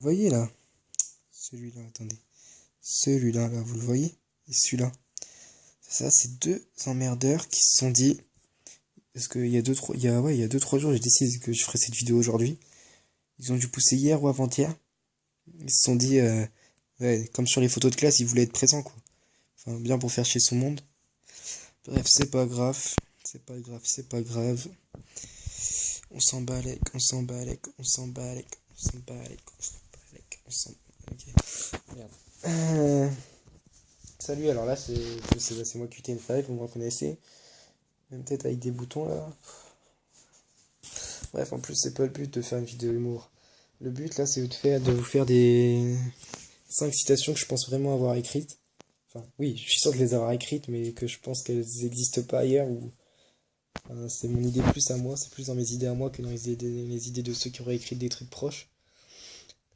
voyez là, celui-là, attendez. Celui-là, là, vous le voyez? Et celui-là. Ça, c'est deux emmerdeurs qui se sont dit. Parce qu'il y a il y a 2-3 jours, j'ai décidé que je ferais cette vidéo aujourd'hui. Ils ont dû pousser hier ou avant-hier. Ils se sont dit, ouais, comme sur les photos de classe, ils voulaient être présents, quoi. Enfin, bien pour faire chier son monde. Bref, c'est pas grave. C'est pas grave, c'est pas grave. On s'en bat avec, on s'en bat avec, on s'en bat avec, on s'en bat avec, on s'en bat avec, on s'en bat avec. Ok. Merde. Salut, alors là, c'est moi QTN5, vous me reconnaissez. Même tête avec des boutons là. Bref, en plus, c'est pas le but de faire une vidéo humour. Le but là, c'est de vous faire des 5 citations que je pense vraiment avoir écrites. Enfin, oui, je suis sûr de les avoir écrites, mais que je pense qu'elles n'existent pas ailleurs. Ou c'est mon idée plus à moi, c'est plus dans mes idées à moi que dans les idées de ceux qui auraient écrit des trucs proches.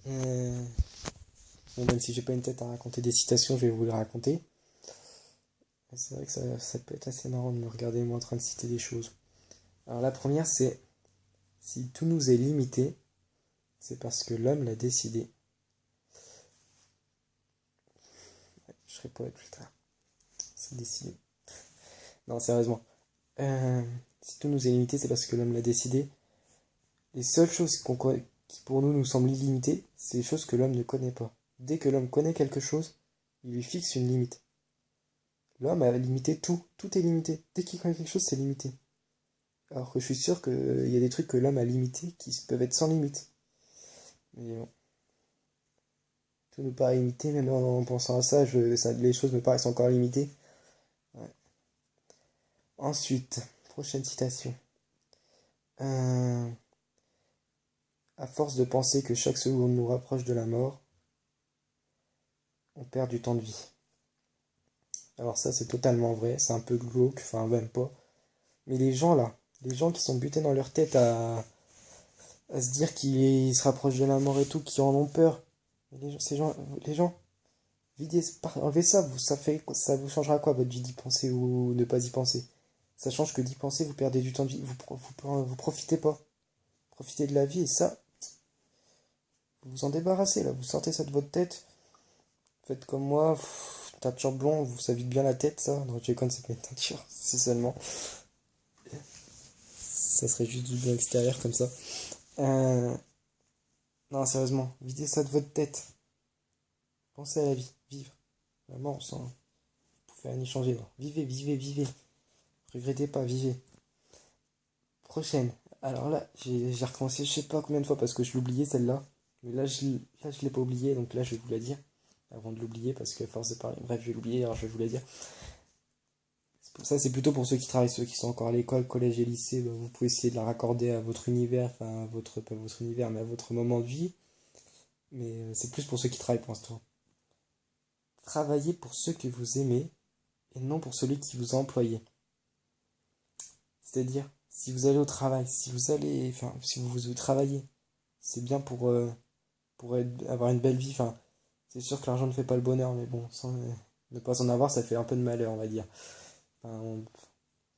Bon, même si j'ai pas une tête à raconter des citations, je vais vous les raconter. C'est vrai que ça peut être assez marrant de me regarder moi en train de citer des choses. Alors la première, c'est: si tout nous est limité, c'est parce que l'homme l'a décidé. Ouais, je serai poète plus tard. C'est décidé. Non, sérieusement. Si tout nous est limité, c'est parce que l'homme l'a décidé. Les seules choses qui pour nous semblent illimitées, c'est les choses que l'homme ne connaît pas. Dès que l'homme connaît quelque chose, il lui fixe une limite. L'homme a limité tout. Tout est limité. Dès qu'il connaît quelque chose, c'est limité. Alors que je suis sûr qu'il y a des trucs que l'homme a limités qui peuvent être sans limite. Mais bon. Tout nous paraît limité, même en pensant à ça, les choses me paraissent encore limitées. Ouais. Ensuite, prochaine citation. À force de penser que chaque seconde nous rapproche de la mort, on perd du temps de vie. Alors ça, c'est totalement vrai, c'est un peu glauque, enfin même pas. Mais les gens là, les gens qui sont butés dans leur tête à se dire qu'ils se rapprochent de la mort et tout, qui en ont peur. Mais les gens, enlevez ça, ça vous changera quoi votre vie d'y penser ou ne pas y penser? Ça change que d'y penser, vous perdez du temps de vie, vous profitez pas. Profitez de la vie et ça, vous vous en débarrassez là, vous sortez ça de votre tête. Faites comme moi, teinture blond, vous savez bien la tête ça. Non, je déconne, c'est pas une teinture, c'est seulement. Ça serait juste du blond extérieur comme ça. Non, sérieusement, videz ça de votre tête. Pensez à la vie, vivre. La mort, vous pouvez rien y changer. Non. Vivez, vivez, vivez. Regrettez pas, vivez. Prochaine. Alors là, j'ai recommencé je sais pas combien de fois parce que je l'oubliais celle-là. Mais je l'ai pas oublié, donc là je vais vous la dire. Avant de l'oublier, parce que force de parler. Bref, je vais l'oublier, alors je vais vous la dire. Ça, c'est plutôt pour ceux qui travaillent, ceux qui sont encore à l'école, collège et lycée. Bah, vous pouvez essayer de la raccorder à votre univers, enfin, pas votre univers, mais à votre moment de vie. Mais c'est plus pour ceux qui travaillent pour l'instant. Travaillez pour ceux que vous aimez et non pour celui qui vous a employé. C'est-à-dire, si vous allez au travail, si vous travaillez, c'est bien avoir une belle vie. Enfin, c'est sûr que l'argent ne fait pas le bonheur, mais bon, ne pas en avoir, ça fait un peu de malheur, on va dire. Enfin,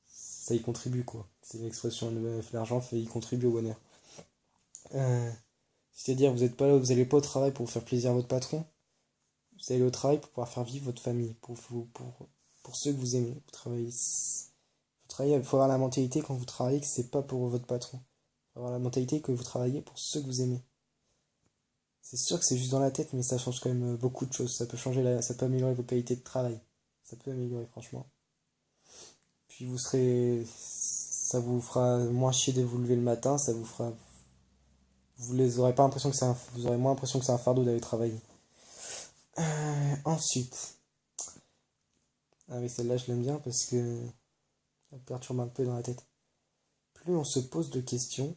ça y contribue, quoi. C'est l'expression, l'argent y contribue au bonheur. C'est-à-dire, vous allez pas au travail pour faire plaisir à votre patron, vous allez au travail pour pouvoir faire vivre votre famille, pour ceux que vous aimez. Il faut avoir la mentalité quand vous travaillez que c'est pas pour votre patron. Il faut avoir la mentalité que vous travaillez pour ceux que vous aimez. C'est sûr que c'est juste dans la tête, mais ça change quand même beaucoup de choses. Ça peut améliorer vos qualités de travail. Ça peut améliorer, franchement. Puis ça vous fera moins chier de vous lever le matin, vous aurez pas l'impression que vous aurez moins l'impression que c'est un fardeau d'aller travailler. Ensuite, ah oui, celle-là je l'aime bien parce que ça me perturbe un peu dans la tête. Plus on se pose de questions,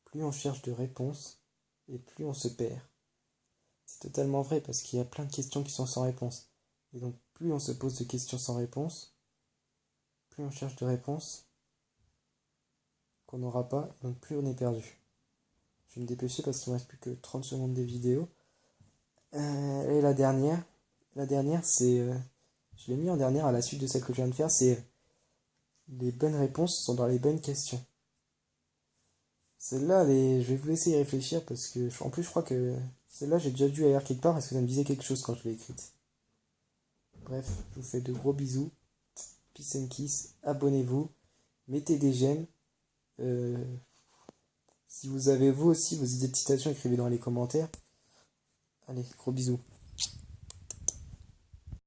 plus on cherche de réponses et plus on se perd. C'est totalement vrai parce qu'il y a plein de questions qui sont sans réponse. Et donc plus on se pose de questions sans réponse, plus on cherche de réponses qu'on n'aura pas, et donc plus on est perdu. Je vais me dépêcher parce qu'il ne me reste plus que 30 secondes de vidéo. Et la dernière c'est... je l'ai mis en dernière à la suite de celle que je viens de faire, c'est les bonnes réponses sont dans les bonnes questions. Celle-là, je vais vous laisser y réfléchir parce que, en plus, je crois que celle-là, j'ai déjà dû la lire quelque part parce que ça me disait quelque chose quand je l'ai écrite. Bref, je vous fais de gros bisous. Peace and kiss. Abonnez-vous. Mettez des j'aime. Euh, Si vous avez vous aussi vos idées de citation, écrivez dans les commentaires. Allez, gros bisous.